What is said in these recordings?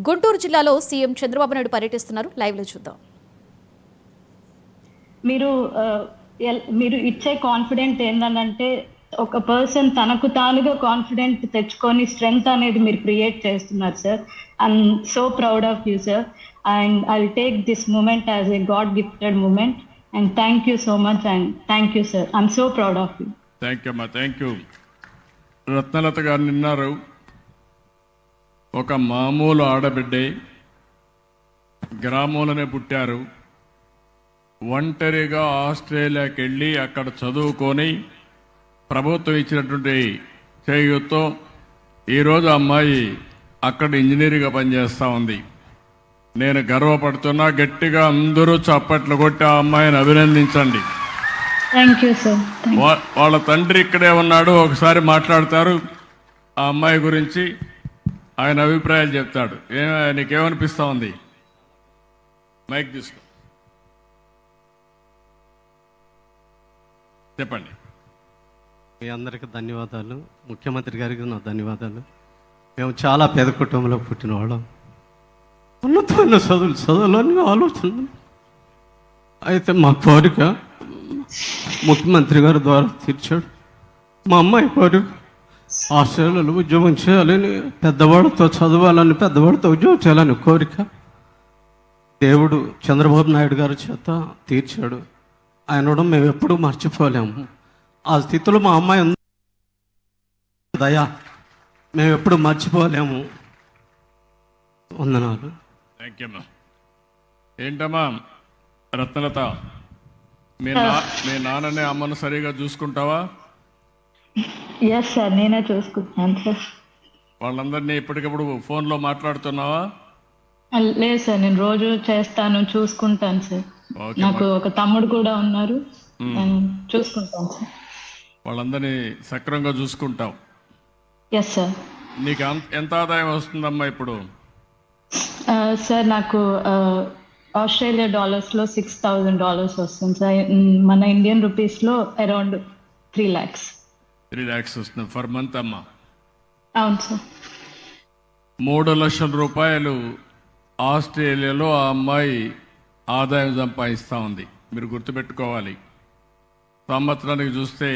గుంటూరు జిల్లాలో సీఎం చంద్రబాబు నాయుడు పర్యటిస్తున్నారు. లైవ్ లో చూద్దాం. మీరు ఇచ్చే కాన్ఫిడెంట్ ఏంటంటే ఒక పర్సన్ తనకు తానుగా కాన్ఫిడెంట్ తెచ్చుకొని స్ట్రెంగ్త్ అనేది మీరు క్రియేట్ చేస్తున్నారు sir. I'm so proud of you sir and I will take this moment as a god gifted moment and thank you so much and thank you sir. I'm so proud of you. Thank you అమ్మా, thank you. Ratnalatha గారు నిన్నారు, ఒక మామూలు ఆడబిడ్డే, గ్రామంలోనే పుట్టారు, ఒంటరిగా ఆస్ట్రేలియాకి వెళ్ళి అక్కడ చదువుకొని ప్రభుత్వం ఇచ్చినటువంటి చేయూతో ఈరోజు అమ్మాయి అక్కడ ఇంజనీరింగ్గా పనిచేస్తూ ఉంది. నేను గర్వపడుతున్నా. గట్టిగా అందరూ చప్పట్లు కొట్టి ఆ అమ్మాయిని అభినందించండి. Thank you sir. వాళ్ళ తండ్రి ఇక్కడే ఉన్నాడు, ఒకసారి మాట్లాడతారు ఆ అమ్మాయి గురించి, ఆయన అభిప్రాయాలు చెప్తాడు. నీకేమనిపిస్తా ఉంది? మైక్ తీసుకో, చెప్పండి. మీ అందరికీ ధన్యవాదాలు. ముఖ్యమంత్రి గారికి నా ధన్యవాదాలు. మేము చాలా పేద కుటుంబంలో పుట్టిన వాళ్ళం. ఉన్నతమైన చదువులని ఆలోచన అయితే మా కోరిక ముఖ్యమంత్రి గారి ద్వారా తీర్చాడు. మా అమ్మాయి కోరిక ఆస్ట్రేలియాలో ఉద్యోగం చేయాలని, పెద్దవాడితో చదవాలని, పెద్దవాడితో ఉద్యోగం చేయాలని కోరిక దేవుడు చంద్రబాబు నాయుడు గారి చేత తీర్చాడు. ఆయన మేము ఎప్పుడూ మర్చిపోలేము. ఆ స్థితిలో మా అమ్మాయి ఉంది, దయా మేము ఎప్పుడు మర్చిపోలేము. వందనాలు. థ్యాంక్ యూ అమ్మా. ఏంటమ్మా రత్నలత, మీ నాన్ననే అమ్మను సరిగా చూసుకుంటావా? ఎస్ సార్, నేనే చూసుకుంటున్నాను సార్. వాళ్ళందరినీ ఎప్పటికప్పుడు ఫోన్లో మాట్లాడుతున్నావా? లేదు సార్, నేను రోజు చేస్తాను, చూసుకుంటాను సార్. నాకు ఒక తమ్ముడు కూడా ఉన్నారు, చూసుకుంటాను సార్. వాళ్ళందరినీ సక్రమంగా చూసుకుంటావు? Yes sir. నీకు ఎంత ఆదాయం వస్తుందమ్మా ఇప్పుడు? సార్ నాకు ఆస్ట్రేలియా డాలర్స్లో $6,000 వస్తుంది సార్. మన ఇండియన్ రూపీస్లో అరౌండ్ 3 lakhs. 3 lakhs వస్తుంది ఫర్ మంత్ అమ్మా? అవును సార్. 3 లక్షల రూపాయలు ఆస్ట్రేలియాలో ఆ అమ్మాయి ఆదాయం సంపాదిస్తూ ఉంది. మీరు గుర్తుపెట్టుకోవాలి. సంవత్సరానికి చూస్తే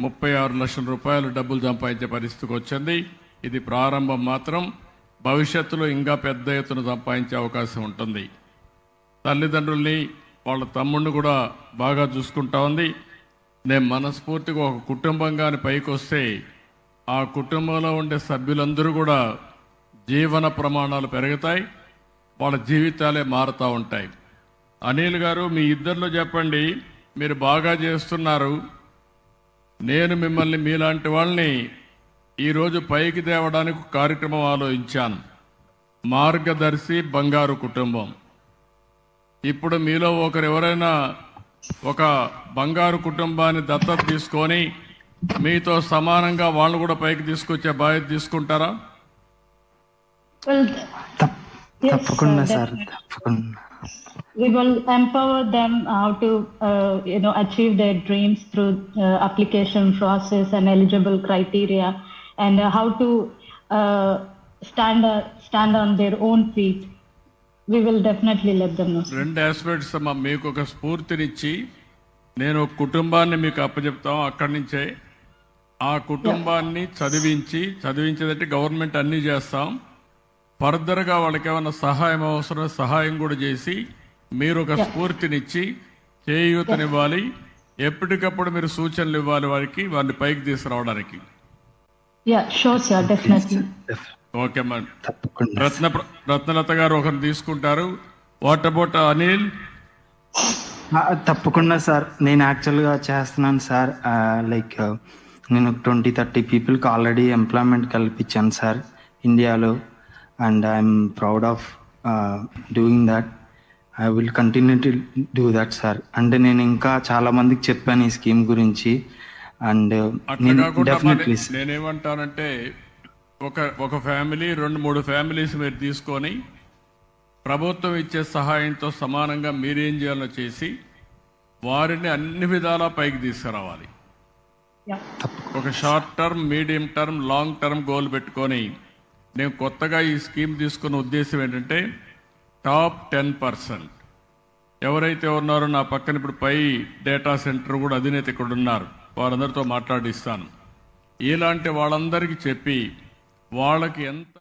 36 లక్షల రూపాయలు డబ్బులు సంపాదించే పరిస్థితికి వచ్చింది. ఇది ప్రారంభం మాత్రం. భవిష్యత్తులో ఇంకా పెద్ద ఎత్తున సంపాదించే అవకాశం ఉంటుంది. తల్లిదండ్రుల్ని, వాళ్ళ తమ్ముడిని కూడా బాగా చూసుకుంటా ఉంది. నేను మనస్ఫూర్తిగా ఒక కుటుంబంగాని పైకి వస్తే ఆ కుటుంబంలో ఉండే సభ్యులందరూ కూడా జీవన ప్రమాణాలు పెరుగుతాయి, వాళ్ళ జీవితాలే మారుతూ ఉంటాయి. అనిల్ గారు, మీ ఇద్దరిలో చెప్పండి, మీరు బాగా చేస్తున్నారు. నేను మిమ్మల్ని, మీలాంటి వాళ్ళని ఈరోజు పైకి తేవడానికి కార్యక్రమం ఆలోచించాను. మార్గదర్శి బంగారు కుటుంబం. ఇప్పుడు మీలో ఒకరు ఎవరైనా ఒక బంగారు కుటుంబాన్ని దత్తత తీసుకొని మీతో సమానంగా వాళ్ళు కూడా పైకి తీసుకొచ్చే బాధ్యత తీసుకుంటారా? తప్పకుండా సార్, తప్పకుండా. We will empower them how to achieve their dreams through application process and eligible criteria, and how to stand on their own feet. We will definitely let them know. 2 aspects అమ్మా. మీకు ఒక స్ఫూర్తినిచ్చి నేను కుటుంబాన్ని మీకు అప్పచెప్తాం. అక్కడి నుంచే ఆ కుటుంబాన్ని చదివించేదంటే గవర్నమెంట్ అన్నీ చేస్తాం. ఫర్దర్గా వాళ్ళకి ఏమైనా సహాయం అవసరం, సహాయం కూడా చేసి మీరు ఒక స్ఫూర్తినిచ్చి చేయూతనివ్వాలి. ఎప్పటికప్పుడు మీరు సూచనలు ఇవ్వాలి వారికి, వారిని పైకి తీసుకురావడానికి. Sure sir, definitely. ఓకే అమ్మా. రత్నలత గారు ఒకరిని తీసుకుంటారు. What about Anil? తప్పకుండా సార్. నేను యాక్చువల్గా చేస్తున్నాను సార్. లైక్ నేను 20-30 పీపుల్కి ఆల్రెడీ ఎంప్లాయ్మెంట్ కల్పించాను సార్ ఇండియాలో. And I'm proud of doing that. I will continue to do that sir. అంటే నేను ఇంకా చాలా మందికి చెప్పాను ఈ స్కీమ్ గురించి. అండ్ నేనేమంటానంటే ఒక ఫ్యామిలీ 2-3 ఫ్యామిలీస్ మీరు తీసుకొని ప్రభుత్వం ఇచ్చే సహాయంతో సమానంగా మీరేం చేయాలో చేసి వారిని అన్ని విధాలా పైకి తీసుకురావాలి. ఒక short term, medium term, long term goal పెట్టుకొని నేను కొత్తగా ఈ స్కీమ్ తీసుకున్న ఉద్దేశం ఏంటంటే టాప్ 10% ఎవరైతే ఉన్నారో నా పక్కన ఇప్పుడు పై డేటా సెంటర్ కూడా అధినేత ఇక్కడ ఉన్నారు, వారందరితో మాట్లాడిస్తాను. ఇలాంటి వాళ్ళందరికీ చెప్పి వాళ్ళకి ఎంత